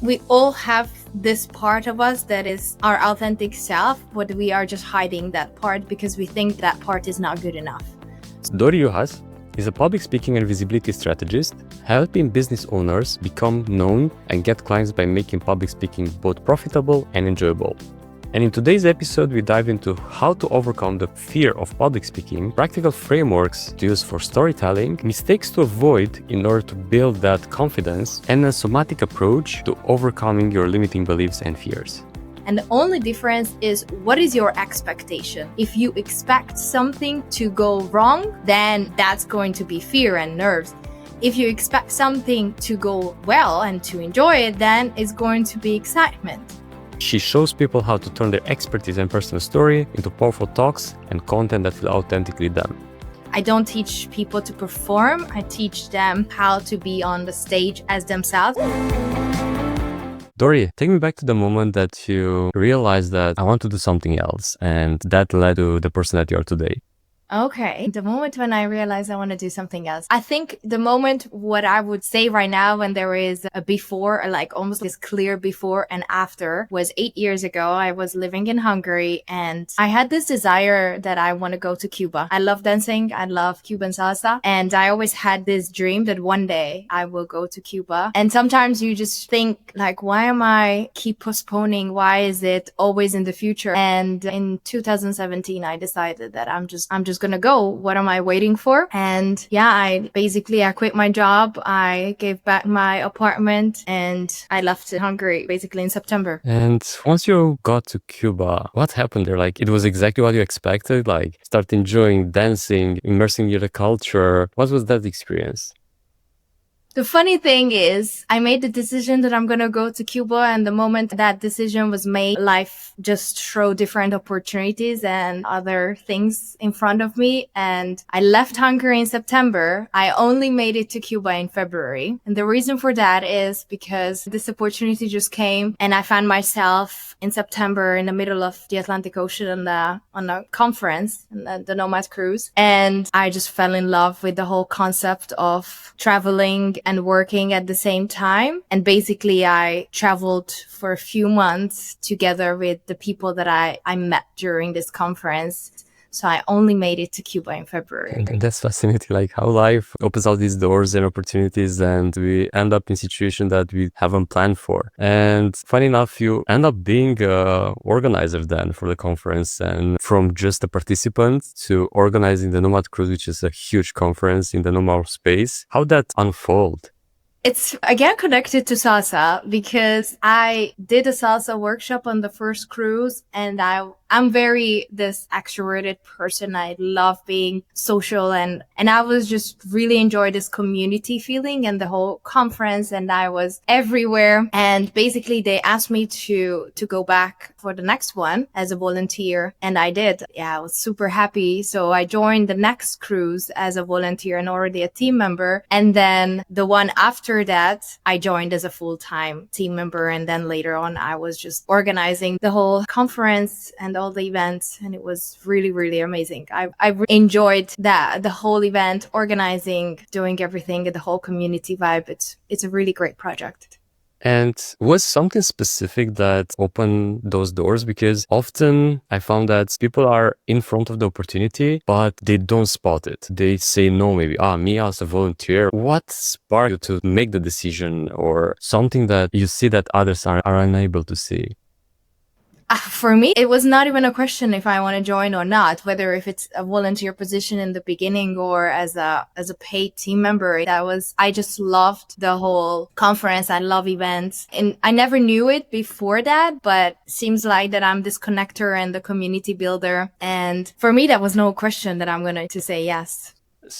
We all have this part of us that is our authentic self, but we are just hiding that part because we think that part is not good enough. Dori Juhasz is a public speaking and visibility strategist, helping business owners become known and get clients by making public speaking both profitable and enjoyable. And in today's episode, we dive into how to overcome the fear of public speaking, practical frameworks to use for storytelling, mistakes to avoid in order to build that confidence, and a somatic approach to overcoming your limiting beliefs and fears. And the only difference is what is your expectation. If you expect something to go wrong, then that's going to be fear and nerves. If you expect something to go well and to enjoy it, then it's going to be excitement. She shows people how to turn their expertise and personal story into powerful talks and content that feel authentically them. I don't teach people to perform. I teach them how to be on the stage as themselves. Dori, take me back to the moment that you realized that I want to do something else, and that led to the person that you are today. Okay. The moment when I realized I want to do something else. I think the moment what I would say right now when there is a before, like almost this clear before and after, was 8 years ago. I was living in Hungary and I had this desire that I want to go to Cuba. I love dancing. I love Cuban salsa. And I always had this dream that one day I will go to Cuba. And sometimes you just think like, why am I keep postponing? Why is it always in the future? And in 2017, I decided that I'm just gonna go. What am I waiting for? And yeah, I quit my job. I gave back my apartment and I left Hungary basically in September. And once you got to Cuba, what happened there? Like, it was exactly what you expected? Like, start enjoying dancing, immersing in the culture. What was that experience? The funny thing is, I made the decision that I'm going to go to Cuba, and the moment that decision was made, life just threw different opportunities and other things in front of me. And I left Hungary in September. I only made it to Cuba in February. And the reason for that is because this opportunity just came and I found myself in September in the middle of the Atlantic Ocean on a conference, the Nomad Cruise. And I just fell in love with the whole concept of traveling and working at the same time. And basically I traveled for a few months together with the people that I met during this conference. So I only made it to Cuba in February. And that's fascinating, like how life opens out these doors and opportunities and we end up in situations that we haven't planned for. And funny enough, you end up being an organizer then for the conference, and from just a participant to organizing the Nomad Cruise, which is a huge conference in the Nomad space. How did that unfold? It's again connected to salsa because I did a salsa workshop on the first cruise and I'm very this extroverted person. I love being social and I was just really enjoy this community feeling and the whole conference, and I was everywhere. And basically they asked me to go back for the next one as a volunteer, and I did. Yeah, I was super happy. So I joined the next cruise as a volunteer and already a team member. And then the one after that, I joined as a full-time team member. And then later on, I was just organizing the whole conference and all the events. And it was really, really amazing. I enjoyed that, the whole event, organizing, doing everything, the whole community vibe. It's a really great project. And was something specific that opened those doors? Because often I found that people are in front of the opportunity, but they don't spot it. They say no, maybe, me as a volunteer. What sparked you to make the decision, or something that you see that others are unable to see? For me, it was not even a question if I want to join or not, whether if it's a volunteer position in the beginning or as a paid team member. I just loved the whole conference. I love events, and I never knew it before that, but seems like that I'm this connector and the community builder. And for me, that was no question that I'm going to say yes.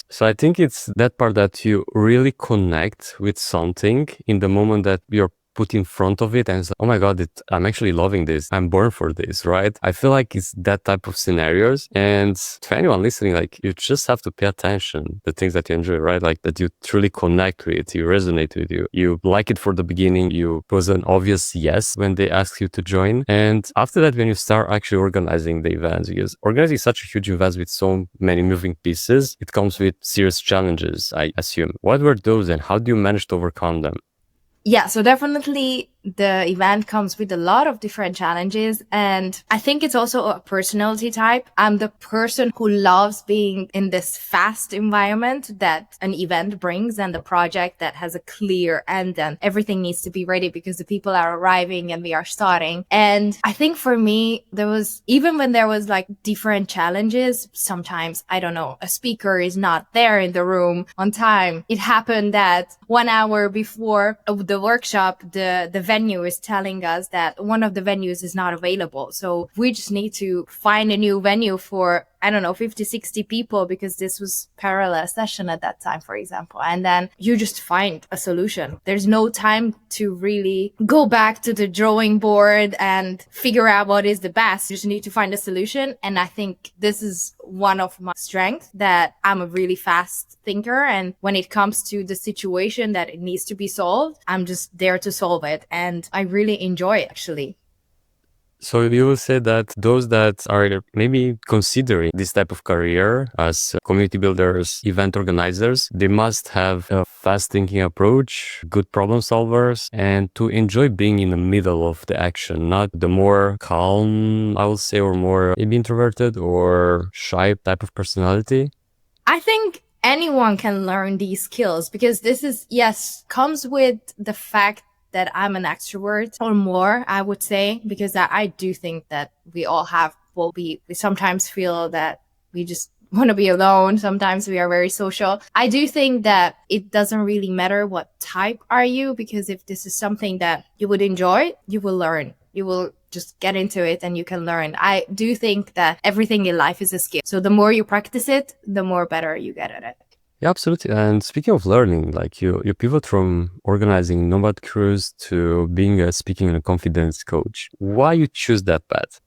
So I think it's that part that you really connect with something in the moment that you're put in front of it and say, oh my God, I'm actually loving this. I'm born for this, right? I feel like it's that type of scenarios. And to anyone listening, like, you just have to pay attention the things that you enjoy, right? Like that you truly connect with, you resonate with you like it for the beginning. It was an obvious yes when they asked you to join. And after that, when you start actually organizing the events, because organizing such a huge event with so many moving pieces, it comes with serious challenges, I assume. What were those and how do you manage to overcome them? Yeah, so definitely the event comes with a lot of different challenges. And I think it's also a personality type. I'm the person who loves being in this fast environment that an event brings, and the project that has a clear end and everything needs to be ready because the people are arriving and we are starting. And I think for me, there was, even when there was like different challenges, sometimes, I don't know, a speaker is not there in the room on time. It happened that 1 hour before the workshop, the venue is telling us that one of the venues is not available. So we just need to find a new venue for, I don't know, 50, 60 people, because this was parallel session at that time, for example. And then you just find a solution. There's no time to really go back to the drawing board and figure out what is the best. You just need to find a solution. And I think this is one of my strengths, that I'm a really fast thinker. And when it comes to the situation that it needs to be solved, I'm just there to solve it. And I really enjoy it, actually. So you will say that those that are maybe considering this type of career as community builders, event organizers, they must have a fast thinking approach, good problem solvers, and to enjoy being in the middle of the action, not the more calm, I will say, or more maybe introverted or shy type of personality. I think anyone can learn these skills, because this is, yes, comes with the fact that I'm an extrovert or more, I would say, because I do think that we all have, well, we sometimes feel that we just want to be alone. Sometimes we are very social. I do think that it doesn't really matter what type are you, because if this is something that you would enjoy, you will learn. You will just get into it and you can learn. I do think that everything in life is a skill. So the more you practice it, the more better you get at it. Yeah, absolutely. And speaking of learning, like you pivot from organizing nomad cruise to being a speaking and a confidence coach. Why you choose that path?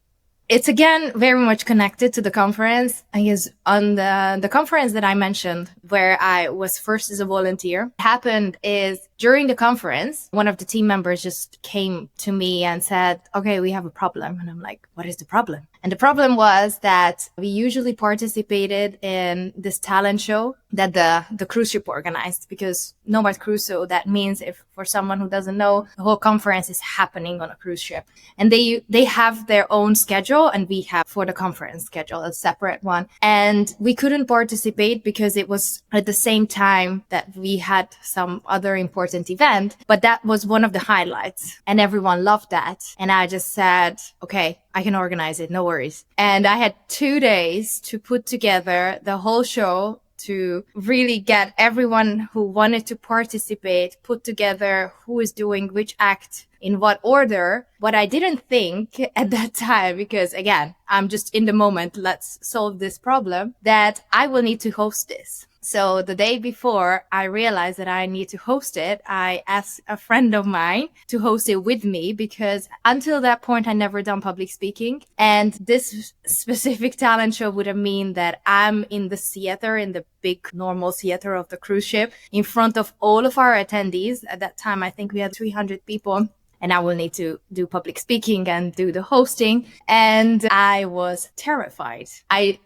It's again very much connected to the conference. I guess on the conference that I mentioned, where I was first as a volunteer, what happened is during the conference, one of the team members just came to me and said, okay, we have a problem. And I'm like, what is the problem? And the problem was that we usually participated in this talent show that the cruise ship organized, because Nomad Cruise, so that means, if for someone who doesn't know, the whole conference is happening on a cruise ship. And they have their own schedule, and we have for the conference schedule a separate one. And we couldn't participate because it was at the same time that we had some other important event, but that was one of the highlights and everyone loved that. And I just said, okay, I can organize it, no worries. And I had 2 days to put together the whole show, to really get everyone who wanted to participate put together, who is doing which act in what order. What I didn't think at that time, because again, I'm just in the moment, let's solve this problem, that I will need to host this. So the day before I realized that I need to host it, I asked a friend of mine to host it with me, because until that point, I never done public speaking. And this specific talent show would have mean that I'm in the theater, in the big normal theater of the cruise ship, in front of all of our attendees. At that time, I think we had 300 people. And I will need to do public speaking and do the hosting. And I was terrified. I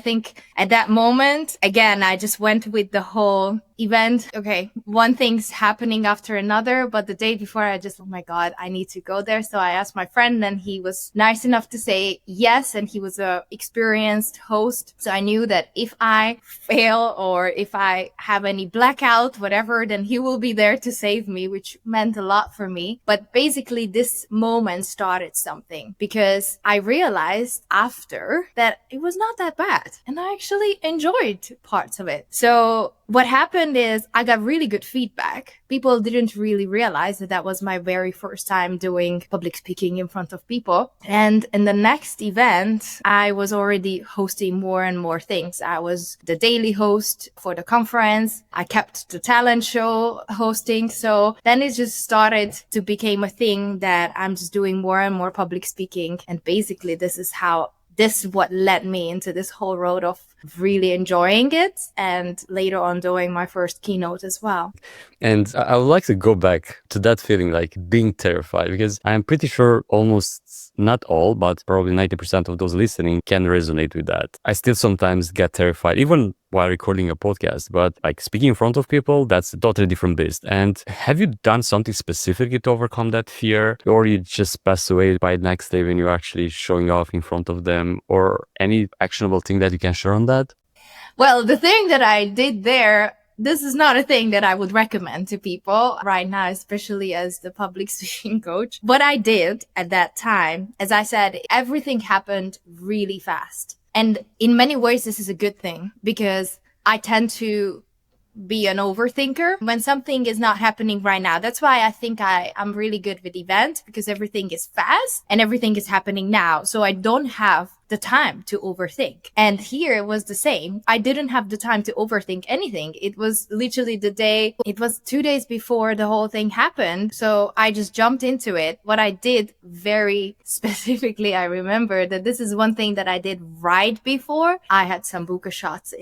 think at that moment, again, I just went with the whole event. Okay, one thing's happening after another, but the day before I just, oh my God, I need to go there. So I asked my friend, and he was nice enough to say yes. And he was a experienced host. So I knew that if I fail or if I have any blackout, whatever, then he will be there to save me, which meant a lot for me. But basically this moment started something, because I realized after that it was not that bad. And I actually enjoyed parts of it. So what happened is I got really good feedback. People didn't really realize that that was my very first time doing public speaking in front of people. And in the next event, I was already hosting more and more things. I was the daily host for the conference. I kept the talent show hosting. So then it just started to become a thing that I'm just doing more and more public speaking. And basically this is what led me into this whole road of really enjoying it, and later on doing my first keynote as well. And I would like to go back to that feeling, like being terrified, because I'm pretty sure almost not all, but probably 90% of those listening can resonate with that. I still sometimes get terrified, even while recording a podcast. But like speaking in front of people, that's a totally different beast. And have you done something specifically to overcome that fear, or you just pass away by the next day when you're actually showing off in front of them, or any actionable thing that you can share on that? Well, the thing that I did there, this is not a thing that I would recommend to people right now, especially as the public speaking coach. What I did at that time, as I said, everything happened really fast. And in many ways, this is a good thing because I tend to be an overthinker when something is not happening right now. That's why I think I'm really good with events, because everything is fast and everything is happening now. So I don't have the time to overthink. And here it was the same. I didn't have the time to overthink anything. It was literally it was 2 days before the whole thing happened. So I just jumped into it. What I did very specifically, I remember that this is one thing that I did right before I had sambuca shots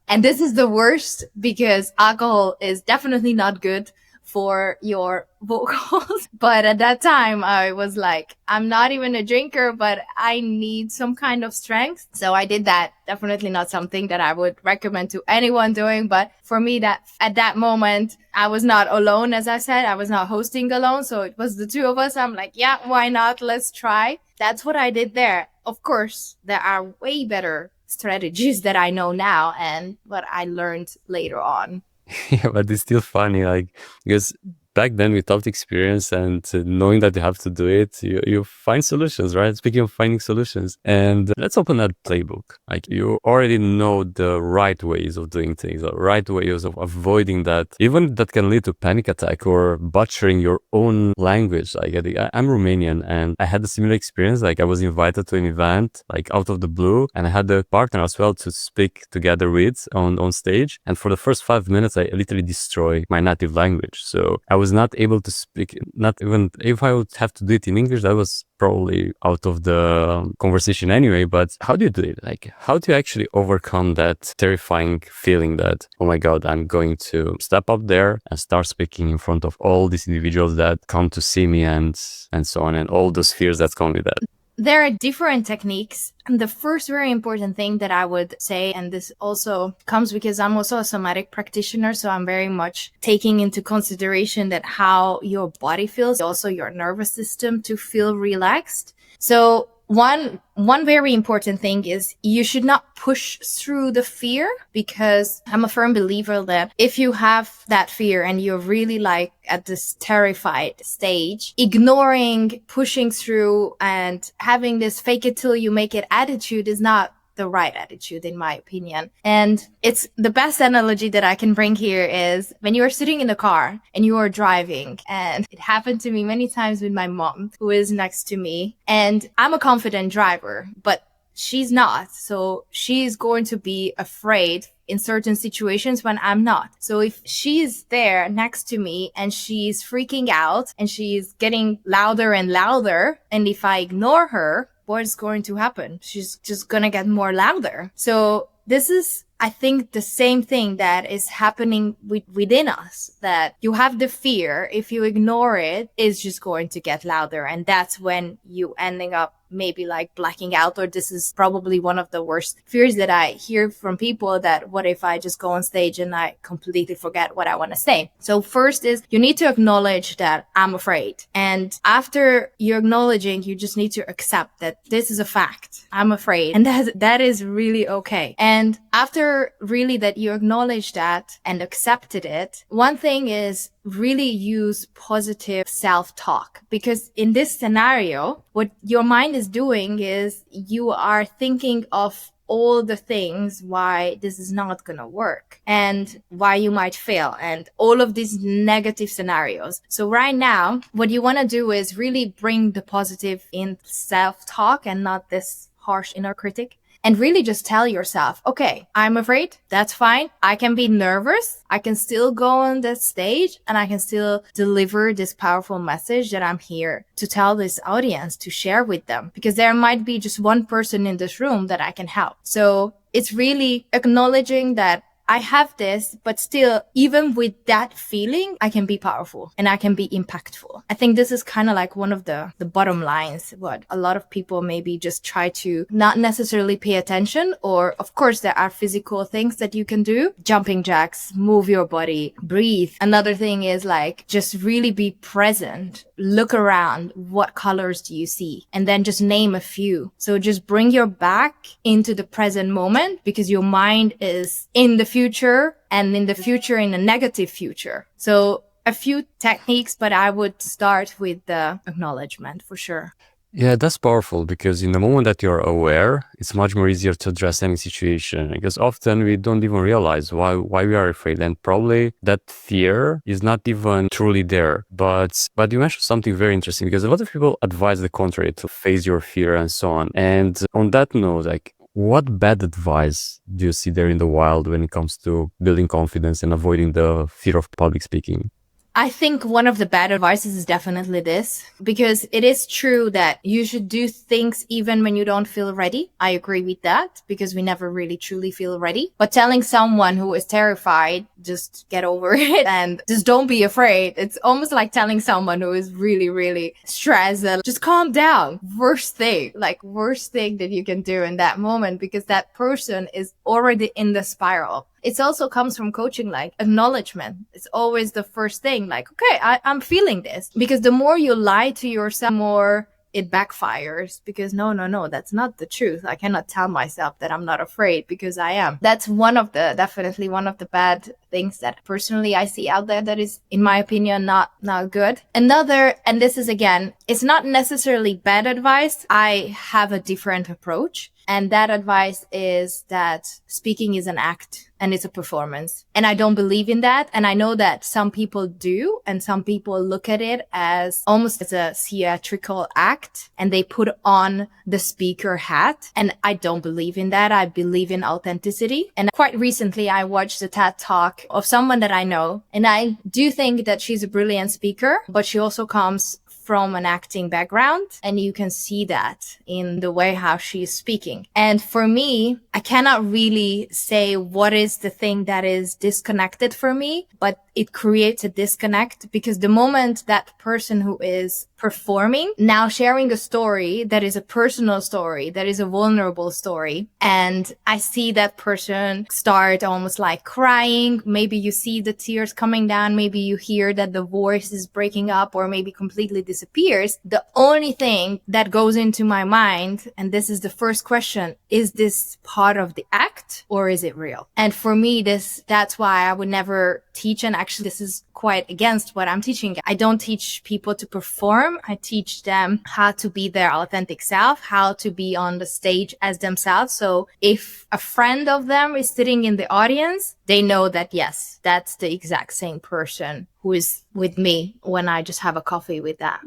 and this is the worst because alcohol is definitely not good for your vocals. But at that time, I was like, I'm not even a drinker, but I need some kind of strength. So I did that. Definitely not something that I would recommend to anyone doing. But for me, that at that moment, I was not alone. As I said, I was not hosting alone. So it was the two of us. I'm like, yeah, why not? Let's try. That's what I did there. Of course, there are way better strategies that I know now and what I learned later on. Yeah, but it's still funny, like, because back then without experience and knowing that you have to do it, you find solutions, right? Speaking of finding solutions, and let's open that playbook. Like, you already know the right ways of doing things, the right ways of avoiding that, even that can lead to panic attack or butchering your own language. Like, I'm Romanian and I had a similar experience. Like, I was invited to an event, like out of the blue, and I had a partner as well to speak together with on stage. And for the first 5 minutes, I literally destroyed my native language. So I was not able to speak, not even if I would have to do it in English, that was probably out of the conversation anyway. But how do you do it? Like, how do you actually overcome that terrifying feeling that, oh my God, I'm going to step up there and start speaking in front of all these individuals that come to see me and so on, and all those fears that come with that? There are different techniques. And the first very important thing that I would say, and this also comes because I'm also a somatic practitioner, so I'm very much taking into consideration that how your body feels, also your nervous system to feel relaxed. So one very important thing is you should not push through the fear, because I'm a firm believer that if you have that fear and you're really like at this terrified stage, ignoring, pushing through and having this fake it till you make it attitude is not the right attitude, in my opinion. And it's the best analogy that I can bring here is when you are sitting in the car and you are driving, and it happened to me many times with my mom who is next to me, and I'm a confident driver, but she's not. So she's going to be afraid in certain situations when I'm not. So if she's there next to me and she's freaking out and she's getting louder and louder, and if I ignore her, what's going to happen? She's just gonna get more louder. So this is, I think, the same thing that is happening within us, that you have the fear. If you ignore it, it's just going to get louder. And that's when you ending up maybe like blacking out, or this is probably one of the worst fears that I hear from people, that what if I just go on stage and I completely forget what I want to say? So first is you need to acknowledge that I'm afraid. And after you're acknowledging, you just need to accept that this is a fact. I'm afraid. And that is really okay. And after really that you acknowledge that and accepted it, one thing is really use positive self-talk, because in this scenario, what your mind is doing is you are thinking of all the things why this is not going to work and why you might fail and all of these negative scenarios. So right now, what you want to do is really bring the positive in self-talk and not this harsh inner critic. And really just tell yourself, okay, I'm afraid. That's fine. I can be nervous. I can still go on that stage and I can still deliver this powerful message that I'm here to tell this audience, to share with them, because there might be just one person in this room that I can help. So it's really acknowledging that I have this, but still, even with that feeling, I can be powerful and I can be impactful. I think this is kind of like one of the bottom lines, what a lot of people maybe just try to not necessarily pay attention. Or of course, there are physical things that you can do. Jumping jacks, move your body, breathe. Another thing is like, just really be present. Look around. What colors do you see? And then just name a few. So just bring your back into the present moment, because your mind is in the future, and in the future, in a negative future. So a few techniques, but I would start with the acknowledgement for sure. Yeah, that's powerful, because in the moment that you're aware, it's much more easier to address any situation, because often we don't even realize why we are afraid, and probably that fear is not even truly there. But you mentioned something very interesting, because a lot of people advise the contrary, to face your fear and so on. And on that note, like, what bad advice do you see there in the wild when it comes to building confidence and avoiding the fear of public speaking? I think one of the bad advices is definitely this, because it is true that you should do things even when you don't feel ready. I agree with that, because we never really truly feel ready. But telling someone who is terrified, just get over it and just don't be afraid. It's almost like telling someone who is really, really stressed, just calm down. Worst thing that you can do in that moment, because that person is already in the spiral. It also comes from coaching, like acknowledgement. It's always the first thing, like, okay, I'm feeling this. Because the more you lie to yourself, more it backfires, because no, that's not the truth. I cannot tell myself that I'm not afraid, because I am. That's definitely one of the bad things that personally I see out there, that is, in my opinion, not good. Another, and this is again, it's not necessarily bad advice. I have a different approach. And that advice is that speaking is an act and it's a performance. And I don't believe in that. And I know that some people do, and some people look at it as almost as a theatrical act, and they put on the speaker hat. And I don't believe in that. I believe in authenticity. And quite recently, I watched a TED talk of someone that I know. And I do think that she's a brilliant speaker, but she also comes from an acting background, and you can see that in the way how she's speaking. And for me, I cannot really say what is the thing that is disconnected for me, but it creates a disconnect, because the moment that person who is performing now sharing a story that is a personal story, that is a vulnerable story, and I see that person start almost like crying, maybe you see the tears coming down, maybe you hear that the voice is breaking up, or maybe completely disappears. The only thing that goes into my mind, and this is the first question, is this part of the act or is it real? And for me, that's why I would never teach, and actually this is quite against what I'm teaching. I don't teach people to perform. I teach them how to be their authentic self, how to be on the stage as themselves. So if a friend of them is sitting in the audience, they know that, yes, that's the exact same person who is with me when I just have a coffee with that.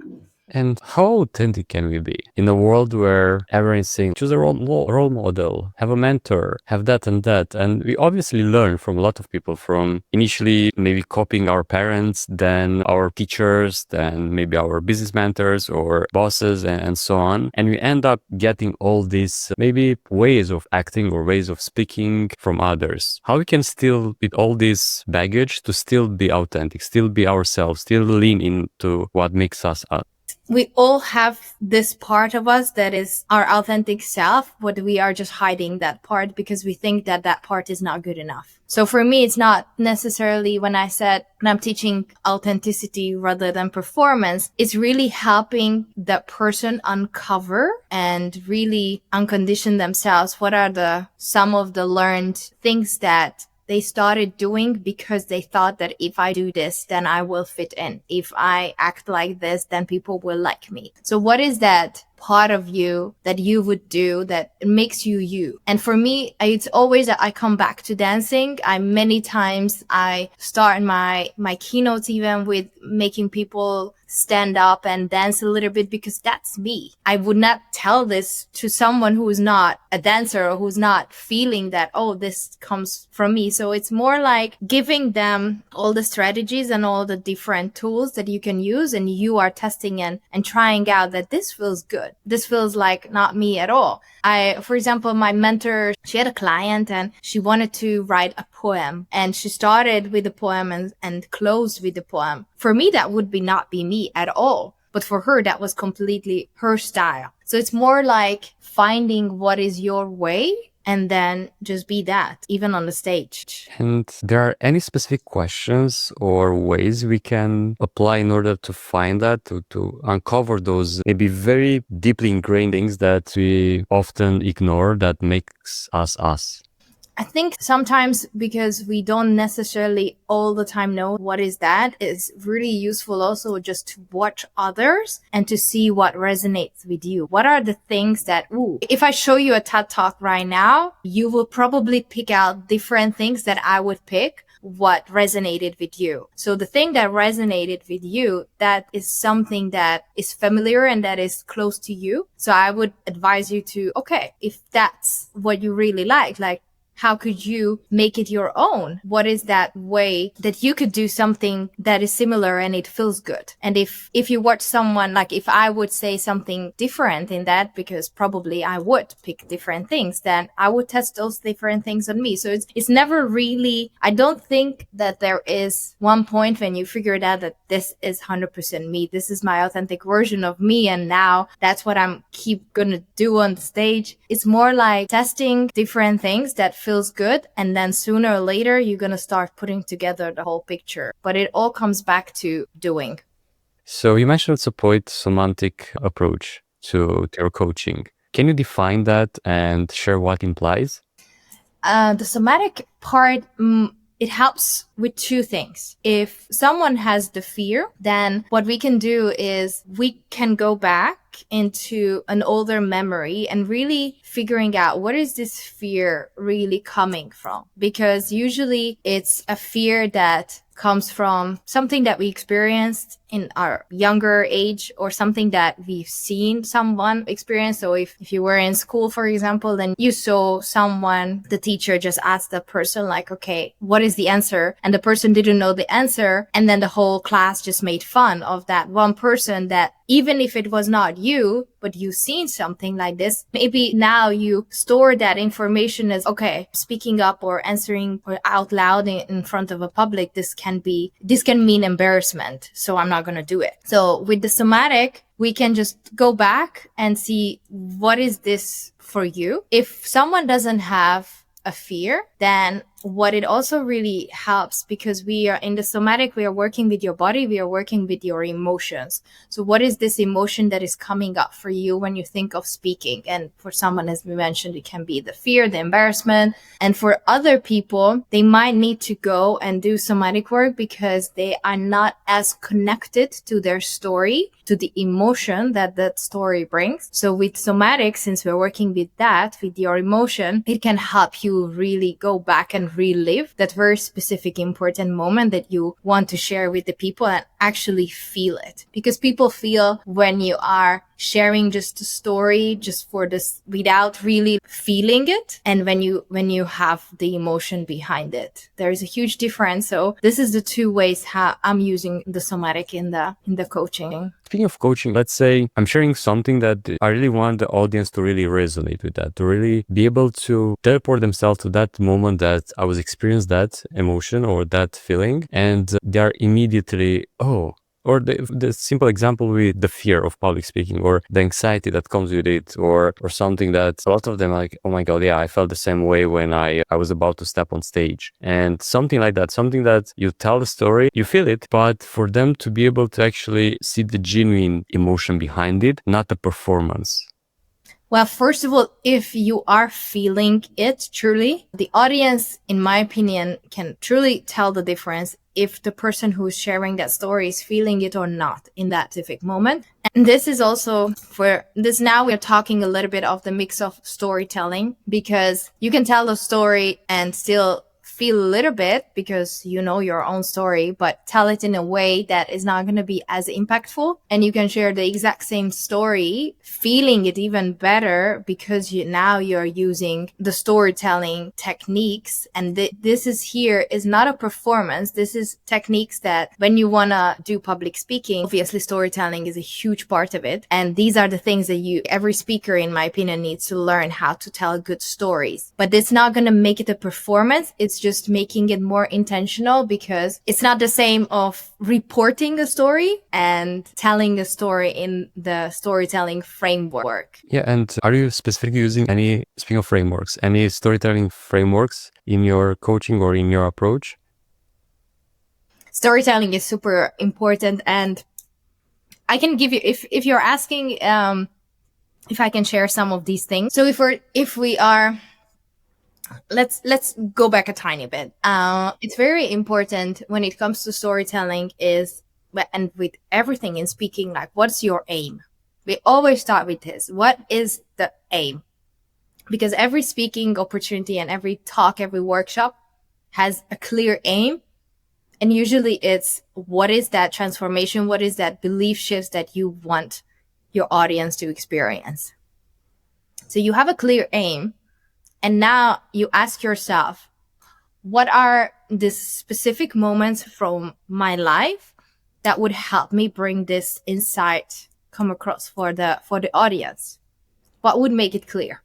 And how authentic can we be in a world where everyone is saying, choose a role model, have a mentor, have that and that? And we obviously learn from a lot of people, from initially maybe copying our parents, then our teachers, then maybe our business mentors or bosses and so on. And we end up getting all these maybe ways of acting or ways of speaking from others. How we can still, with all this baggage, to still be authentic, still be ourselves, still lean into what makes us us. We all have this part of us that is our authentic self, but we are just hiding that part because we think that that part is not good enough. So for me, it's not necessarily when I'm teaching authenticity rather than performance, it's really helping that person uncover and really uncondition themselves. What are some of the learned things that they started doing because they thought that if I do this, then I will fit in. If I act like this, then people will like me. So what is that part of you that you would do that makes you you? And for me, it's always that I come back to dancing. Many times I start my keynotes even with making people stand up and dance a little bit because that's me. I would not tell this to someone who is not a dancer or who's not feeling that, oh, this comes from me. So it's more like giving them all the strategies and all the different tools that you can use, and you are testing and trying out that this feels good. This feels like not me at all. For example, my mentor, she had a client and she wanted to write a poem, and she started with the poem and closed with the poem. For me, that would not be me at all. But for her, that was completely her style. So it's more like finding what is your way and then just be that, even on the stage. And there are any specific questions or ways we can apply in order to find that, to uncover those maybe very deeply ingrained things that we often ignore that makes us us? I think sometimes because we don't necessarily all the time know what is that, it's really useful also just to watch others and to see what resonates with you. What are the things that, if I show you a TED Talk right now, you will probably pick out different things that I would pick what resonated with you. So the thing that resonated with you, that is something that is familiar and that is close to you. So I would advise you to, okay, if that's what you really like, how could you make it your own? What is that way that you could do something that is similar and it feels good? And if you watch someone, like if I would say something different in that, because probably I would pick different things, then I would test those different things on me. So it's never really, I don't think that there is one point when you figure it out that this is 100% me. This is my authentic version of me. And now that's what I'm keep gonna do on the stage. It's more like testing different things that feels good, and then sooner or later you're going to start putting together the whole picture. But it all comes back to doing. So you mentioned somatic approach to your coaching. Can you define that and share what it implies? The somatic part, it helps with two things. If someone has the fear, then what we can do is we can go back into an older memory and really figuring out what is this fear really coming from? Because usually it's a fear that comes from something that we experienced in our younger age or something that we've seen someone experience. So if you were in school, for example, then you saw someone, the teacher just asked the person like, okay, what is the answer? And the person didn't know the answer. And then the whole class just made fun of that one person that even if it was not you, but you've seen something like this, maybe now you store that information as, okay, speaking up or answering or out loud in front of a public, this can mean embarrassment. So I'm not going to do it. So with the somatic, we can just go back and see what is this for you. If someone doesn't have a fear, then what it also really helps, because we are in the somatic, we are working with your body, we are working with your emotions. So what is this emotion that is coming up for you when you think of speaking? And for someone, as we mentioned, it can be the fear, the embarrassment. And for other people, they might need to go and do somatic work because they are not as connected to their story, to the emotion that that story brings. So with somatic, since we're working with that, with your emotion, it can help you really go back and relive that very specific important moment that you want to share with the people and actually feel it. Because people feel when you are sharing just a story just for this without really feeling it, and when you have the emotion behind it, there is a huge difference. So this is the two ways how I'm using the somatic in the coaching. Speaking of coaching, let's say I'm sharing something that I really want the audience to really resonate with, that to really be able to teleport themselves to that moment that I was experiencing that emotion or that feeling, and they are immediately, or the simple example with the fear of public speaking or the anxiety that comes with it, or something that a lot of them are like, oh my God, yeah, I felt the same way when I was about to step on stage. And something like that, something that you tell the story, you feel it, but for them to be able to actually see the genuine emotion behind it, not the performance. Well, first of all, if you are feeling it truly, the audience, in my opinion, can truly tell the difference if the person who is sharing that story is feeling it or not in that specific moment. And this is also for this. Now we're talking a little bit of the mix of storytelling, because you can tell a story and still feel a little bit because you know your own story, but tell it in a way that is not going to be as impactful. And you can share the exact same story, feeling it even better because now you're using the storytelling techniques. And this is not a performance. This is techniques that when you want to do public speaking, obviously storytelling is a huge part of it. And these are the things that every speaker, in my opinion, needs to learn how to tell good stories. But it's not going to make it a performance. It's just making it more intentional, because it's not the same of reporting a story and telling a story in the storytelling framework. Yeah, and are you specifically using any, speaking of frameworks, any storytelling frameworks in your coaching or in your approach? Storytelling is super important, and I can give you, if you're asking, if I can share some of these things. So let's go back a tiny bit. It's very important when it comes to storytelling and with everything in speaking, like, what's your aim? We always start with this. What is the aim? Because every speaking opportunity and every talk, every workshop has a clear aim. And usually it's, what is that transformation? What is that belief shifts that you want your audience to experience? So you have a clear aim. And now you ask yourself, what are the specific moments from my life that would help me bring this insight come across for the audience? What would make it clear?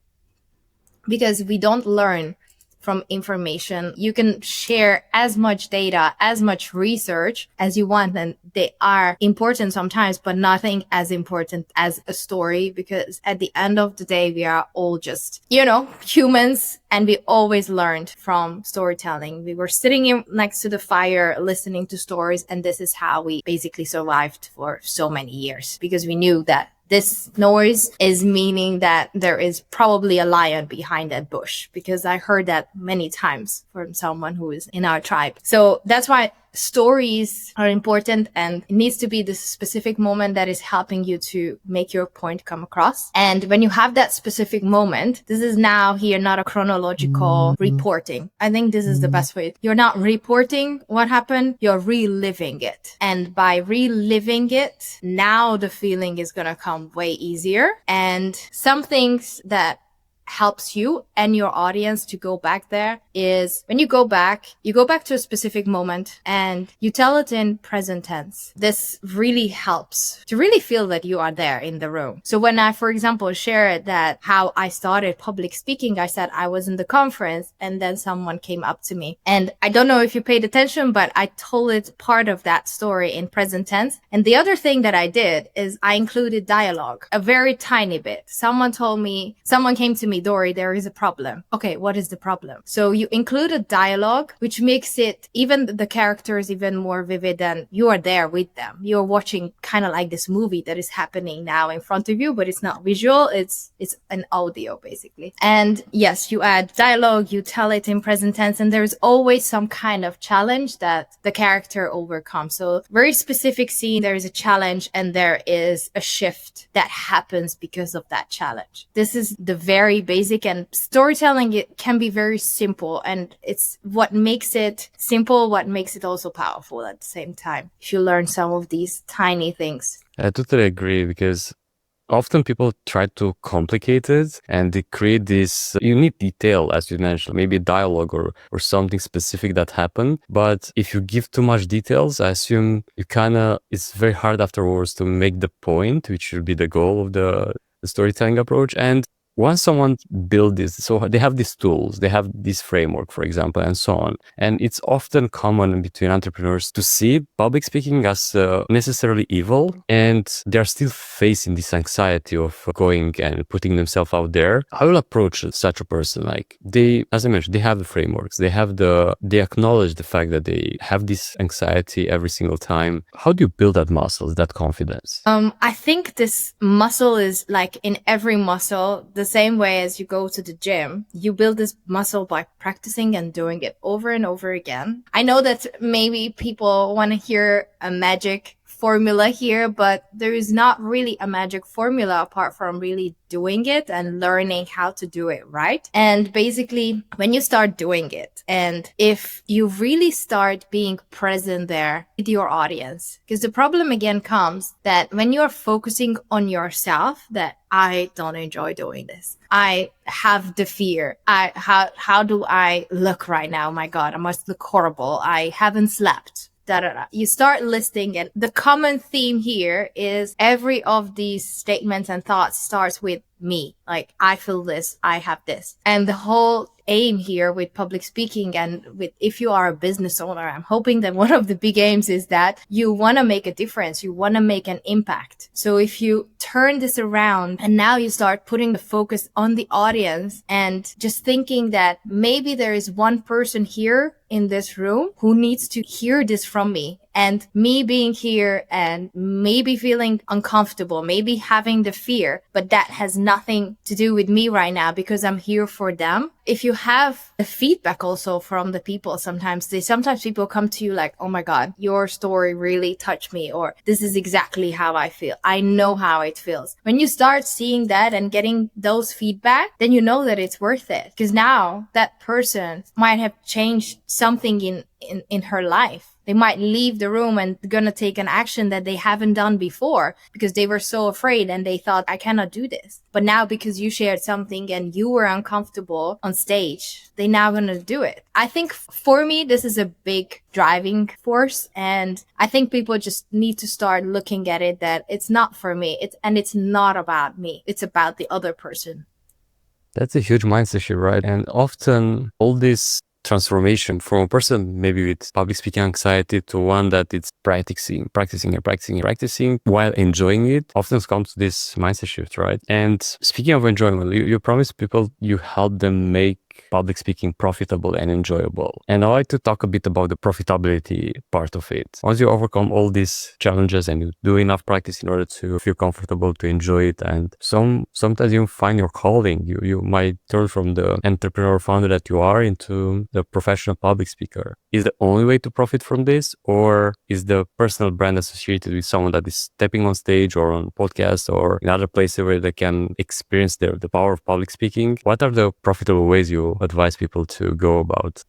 Because we don't learn from information. You can share as much data, as much research as you want, and they are important sometimes, but nothing as important as a story, because at the end of the day, we are all just, humans, and we always learned from storytelling. We were sitting next to the fire, listening to stories, and this is how we basically survived for so many years, because we knew that this noise is meaning that there is probably a lion behind that bush, because I heard that many times from someone who is in our tribe. So that's why stories are important, and it needs to be this specific moment that is helping you to make your point come across. And when you have that specific moment, this is now here not a chronological reporting. I think this is the best way. You're not reporting what happened, you're reliving it. And by reliving it, now the feeling is going to come way easier. And some things that helps you and your audience to go back there is, when you go back to a specific moment and you tell it in present tense. This really helps to really feel that you are there in the room. So when I, for example, share that how I started public speaking, I said I was in the conference and then someone came up to me, and I don't know if you paid attention, but I told it part of that story in present tense. And the other thing that I did is I included dialogue, a very tiny bit. Someone came to me, Dori, there is a problem. Okay, what is the problem? So you include a dialogue, which makes it, even the characters, even more vivid, than you are there with them. You're watching kind of like this movie that is happening now in front of you, but it's not visual. It's an audio, basically. And yes, you add dialogue, you tell it in present tense, and there's always some kind of challenge that the character overcomes. So very specific scene, there is a challenge and there is a shift that happens because of that challenge. This is the very basic, and storytelling, it can be very simple, and it's what makes it simple, what makes it also powerful at the same time, if you learn some of these tiny things. I totally agree, because often people try to complicate it and they create this, you need detail, as you mentioned, maybe dialogue or something specific that happened. But if you give too much details, I assume it's very hard afterwards to make the point, which should be the goal of the storytelling approach. And once someone build this, so they have these tools, they have this framework, for example, and so on. And it's often common between entrepreneurs to see public speaking as necessarily evil, and they're still facing this anxiety of going and putting themselves out there. I will approach such a person like, as I mentioned, they have the frameworks, they acknowledge the fact that they have this anxiety every single time. How do you build that muscle, that confidence? I think this muscle is like in every muscle, the same way as you go to the gym, you build this muscle by practicing and doing it over and over again. I know that maybe people want to hear a magic formula here, but there is not really a magic formula apart from really doing it and learning how to do it right. And basically, when you start doing it, and if you really start being present there with your audience, because the problem again comes that when you're focusing on yourself, that I don't enjoy doing this. I have the fear. How do I look right now? My God, I must look horrible. I haven't slept. Da, da, da. You start listing, and the common theme here is every of these statements and thoughts starts with me. Like, I feel this, I have this. And the whole aim here with public speaking and with if you are a business owner, I'm hoping that one of the big aims is that you want to make a difference. You want to make an impact. So if you turn this around and now you start putting the focus on the audience and just thinking that maybe there is one person here in this room who needs to hear this from me, and me being here and maybe feeling uncomfortable, maybe having the fear, but that has nothing to do with me right now because I'm here for them. If you have the feedback also from the people, sometimes people come to you like, oh my God, your story really touched me, or this is exactly how I feel. I know how it feels. When you start seeing that and getting those feedback, then you know that it's worth it, because now that person might have changed something in her life. They might leave the room and gonna take an action that they haven't done before because they were so afraid and they thought, I cannot do this. But now because you shared something and you were uncomfortable on stage, they now gonna do it. I think for me, this is a big driving force. And I think people just need to start looking at it that it's not for me. It's not about me. It's about the other person. That's a huge mindset shift, right? And often all this transformation from a person maybe with public speaking anxiety to one that it's practicing while enjoying it often comes to this mindset shift, right? And speaking of enjoyment, you promise people you help them make public speaking profitable and enjoyable. And I like to talk a bit about the profitability part of it. Once you overcome all these challenges and you do enough practice in order to feel comfortable to enjoy it, and sometimes you find your calling, you might turn from the entrepreneur founder that you are into the professional public speaker. Is the only way to profit from this, or is the personal brand associated with someone that is stepping on stage or on podcasts or in other places where they can experience the power of public speaking? What are the profitable ways you advise people to go about?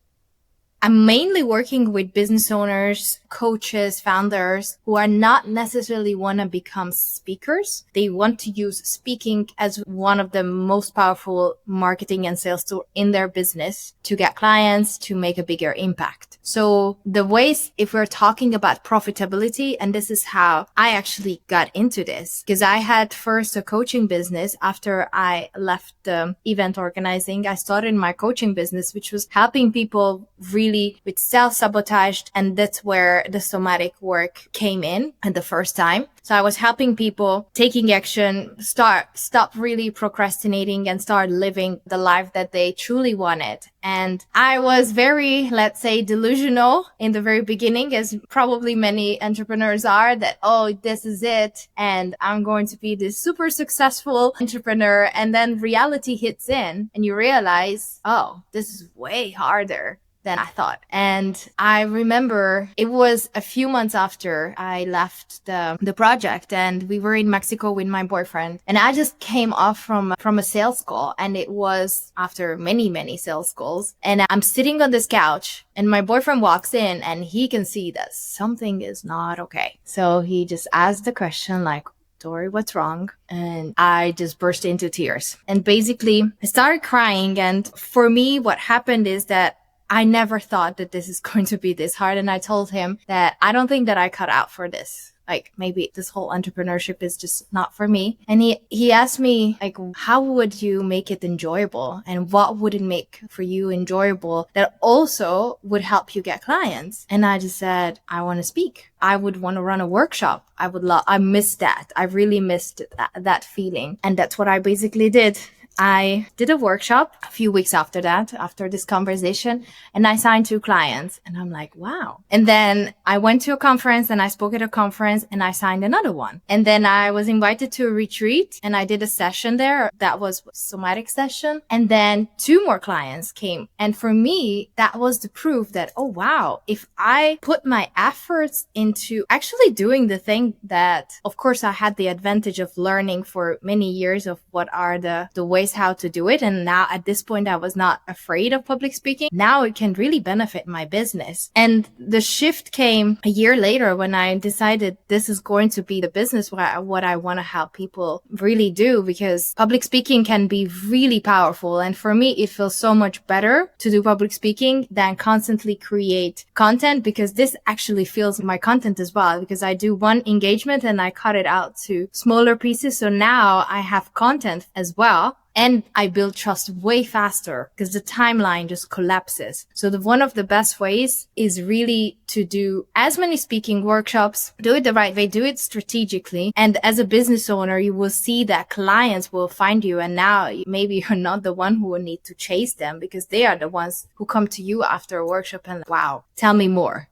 I'm mainly working with business owners, coaches, founders who are not necessarily want to become speakers. They want to use speaking as one of the most powerful marketing and sales tools in their business to get clients, to make a bigger impact. So the ways, if we're talking about profitability, and this is how I actually got into this, because I had first a coaching business. After I left the event organizing, I started my coaching business, which was helping people really with self-sabotage. And that's where the somatic work came in at the first time. So I was helping people taking action, stop really procrastinating and start living the life that they truly wanted. And I was very, let's say, delusional in the very beginning, as probably many entrepreneurs are, that, oh, this is it. And I'm going to be this super successful entrepreneur. And then reality hits in and you realize, oh, this is way harder than I thought. And I remember it was a few months after I left the project, and we were in Mexico with my boyfriend, and I just came off from a sales call, and it was after many sales calls, and I'm sitting on this couch and my boyfriend walks in and he can see that something is not okay. So he just asked the question like, Dori, what's wrong? And I just burst into tears. And basically I started crying. And for me, what happened is that I never thought that this is going to be this hard. And I told him that I don't think that I cut out for this. Like, maybe this whole entrepreneurship is just not for me. And he asked me, like, how would you make it enjoyable? And what would it make for you enjoyable that also would help you get clients? And I just said, I want to speak. I would want to run a workshop. I missed that. I really missed that feeling. And that's what I basically did. I did a workshop a few weeks after that, after this conversation, and I signed 2 clients. And I'm like, wow. And then I went to a conference and I spoke at a conference and I signed another one. And then I was invited to a retreat and I did a session there. That was a Somatic session. And then 2 more clients came. And for me, that was the proof that, oh, wow, if I put my efforts into actually doing the thing that, of course, I had the advantage of learning for many years of what are the ways how to do it. And now at this point, I was not afraid of public speaking. Now it can really benefit my business. And the shift came a year later when I decided this is going to be the business what I want to help people really do, because public speaking can be really powerful. And for me, it feels so much better to do public speaking than constantly create content, because this actually feels my content as well, because I do one engagement and I cut it out to smaller pieces. So now I have content as well. And I build trust way faster because the timeline just collapses. So one of the best ways is really to do as many speaking workshops, do it the right way, do it strategically. And as a business owner, you will see that clients will find you. And now maybe you're not the one who will need to chase them, because they are the ones who come to you after a workshop and, wow, tell me more.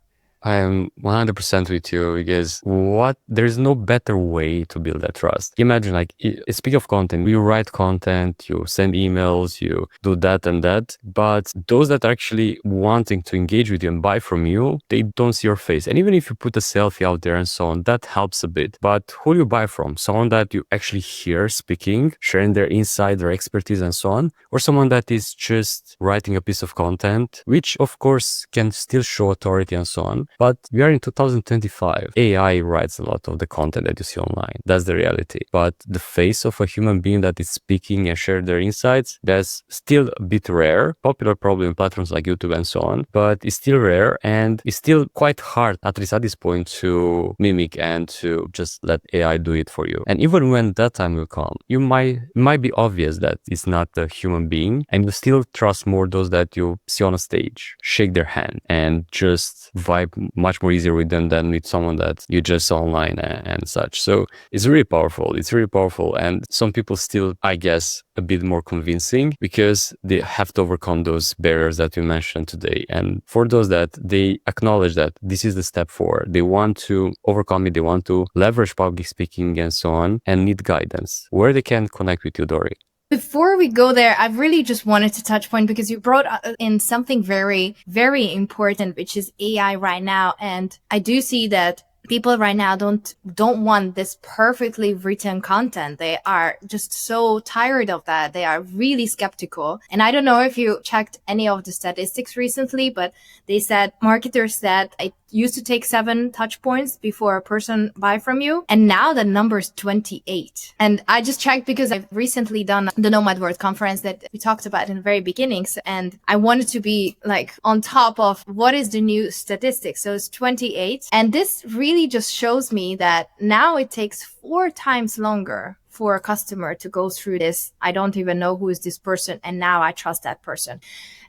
I am 100% with you, because there's no better way to build that trust. Imagine, like, speak of content, you write content, you send emails, you do that and that, but those that are actually wanting to engage with you and buy from you, they don't see your face. And even if you put a selfie out there and so on, that helps a bit. But who do you buy from? Someone that you actually hear speaking, sharing their insight, their expertise and so on, or someone that is just writing a piece of content, which of course can still show authority and so on. But we are in 2025. AI writes a lot of the content that you see online. That's the reality. But the face of a human being that is speaking and share their insights, that's still a bit rare. Popular probably in platforms like YouTube and so on, but it's still rare and it's still quite hard, at least at this point, to mimic and to just let AI do it for you. And even when that time will come, it might be obvious that it's not a human being, and you still trust more those that you see on a stage, shake their hand and just vibe much more easier with them than with someone that you just saw online and such. So it's really powerful. It's really powerful. And some people still, I guess, a bit more convincing because they have to overcome those barriers that we mentioned today. And for those that they acknowledge that this is the step forward, they want to overcome it, they want to leverage public speaking and so on, and need guidance, where they can connect with you, Dori. Before we go there, I really just wanted to touch point, because you brought in something very, very important, which is AI right now. And I do see that people right now don't want this perfectly written content. They are just so tired of that. They are really skeptical. And I don't know if you checked any of the statistics recently, but they said, marketers said it used to take 7 touch points before a person buy from you. And now the number is 28. And I just checked because I've recently done the Nomad World conference that we talked about in the very beginnings. And I wanted to be like on top of what is the new statistics. So it's 28. And this really just shows me that now it takes 4 times longer for a customer to go through this. I don't even know who is this person, and now I trust that person.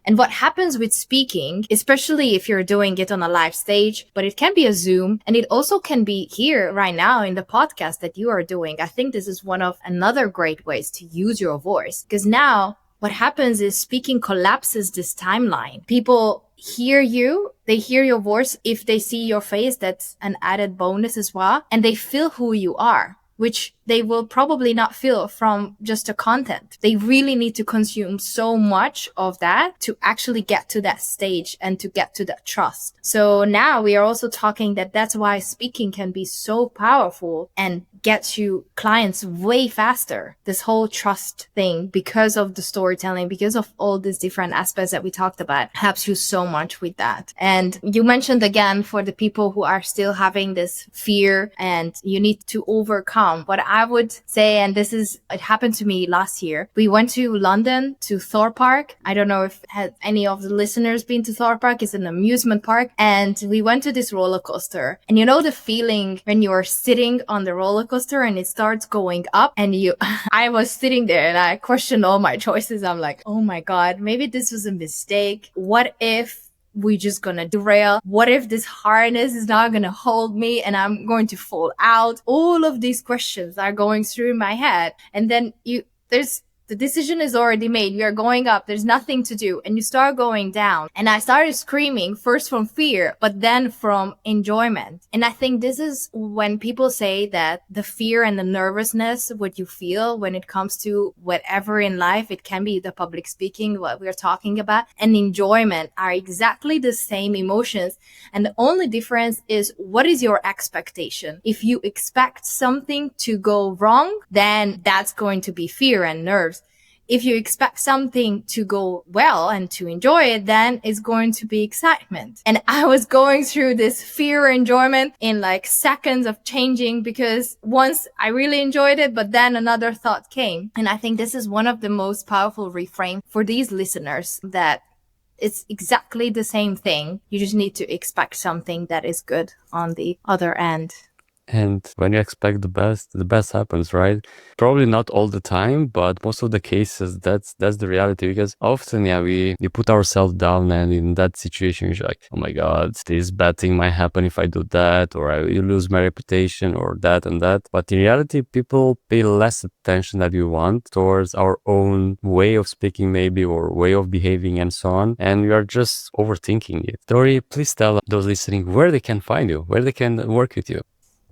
And what happens with speaking, especially if you're doing it on a live stage, but it can be a Zoom, and it also can be here right now in the podcast that you are doing. I think this is one of another great ways to use your voice, because now what happens is speaking collapses this timeline. People hear you, they hear your voice. If they see your face, that's an added bonus as well. And they feel who you are, which they will probably not feel from just the content. They really need to consume so much of that to actually get to that stage and to get to that trust. So now we are also talking that that's why speaking can be so powerful and get you clients way faster. This whole trust thing, because of the storytelling, because of all these different aspects that we talked about, helps you so much with that. And you mentioned again, for the people who are still having this fear and you need to overcome, what I would say, and it happened to me last year. We went to London to Thor Park. I don't know if any of the listeners been to Thor Park. It's an amusement park. And we went to this roller coaster. And you know the feeling when you are sitting on the roller coaster and it starts going up and I was sitting there and I questioned all my choices. I'm like, oh my God, maybe this was a mistake. What if we just gonna derail? What if this harness is not gonna hold me and I'm going to fall out? All of these questions are going through my head. And then there's The decision is already made. We are going up. There's nothing to do. And you start going down. And I started screaming first from fear, but then from enjoyment. And I think this is when people say that the fear and the nervousness, what you feel when it comes to whatever in life, it can be the public speaking, what we're talking about, and enjoyment are exactly the same emotions. And the only difference is what is your expectation? If you expect something to go wrong, then that's going to be fear and nerves. If you expect something to go well and to enjoy it, then it's going to be excitement. And I was going through this fear enjoyment in like seconds of changing, because once I really enjoyed it, but then another thought came. And I think this is one of the most powerful reframe for these listeners, that it's exactly the same thing. You just need to expect something that is good on the other end. And when you expect the best happens, right? Probably not all the time, but most of the cases, that's the reality. Because often, yeah, we put ourselves down, and in that situation, you're like, oh my God, this bad thing might happen if I do that, or I will lose my reputation, or that and that. But in reality, people pay less attention than we want towards our own way of speaking, maybe, or way of behaving, and so on. And we are just overthinking it. Dori, please tell those listening where they can find you, where they can work with you.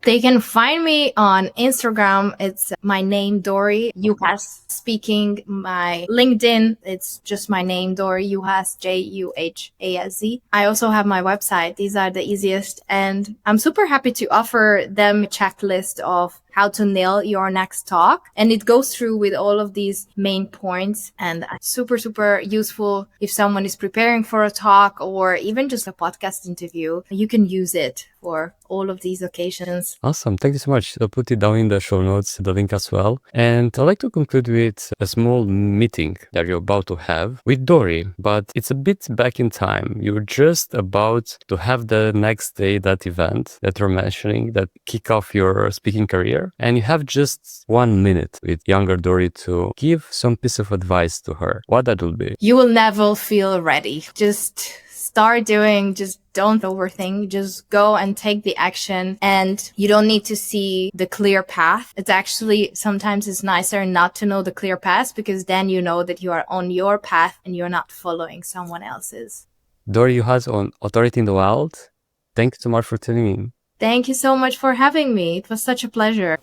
They can find me on Instagram. It's my name, Dori Juhasz speaking. My LinkedIn, it's just my name, Dori Juhasz, Juhaszz. I also have my website. These are the easiest. And I'm super happy to offer them a checklist of how to nail your next talk. And it goes through with all of these main points, and super, super useful if someone is preparing for a talk or even just a podcast interview. You can use it for all of these occasions. Awesome. Thank you so much. I'll put it down in the show notes, the link as well. And I'd like to conclude with a small meeting that you're about to have with Dori, but it's a bit back in time. You're just about to have the next day, that event that you're mentioning, that kick off your speaking career. And you have just 1 minute with younger Dori to give some piece of advice to her. What that would be? You will never feel ready. Just start doing, just don't overthink, just go and take the action. And you don't need to see the clear path. It's actually, sometimes it's nicer not to know the clear path, because then you know that you are on your path and you're not following someone else's. Dori Juhasz on Authority in the Wild. Thank you so much for tuning in. Thank you so much for having me. It was such a pleasure.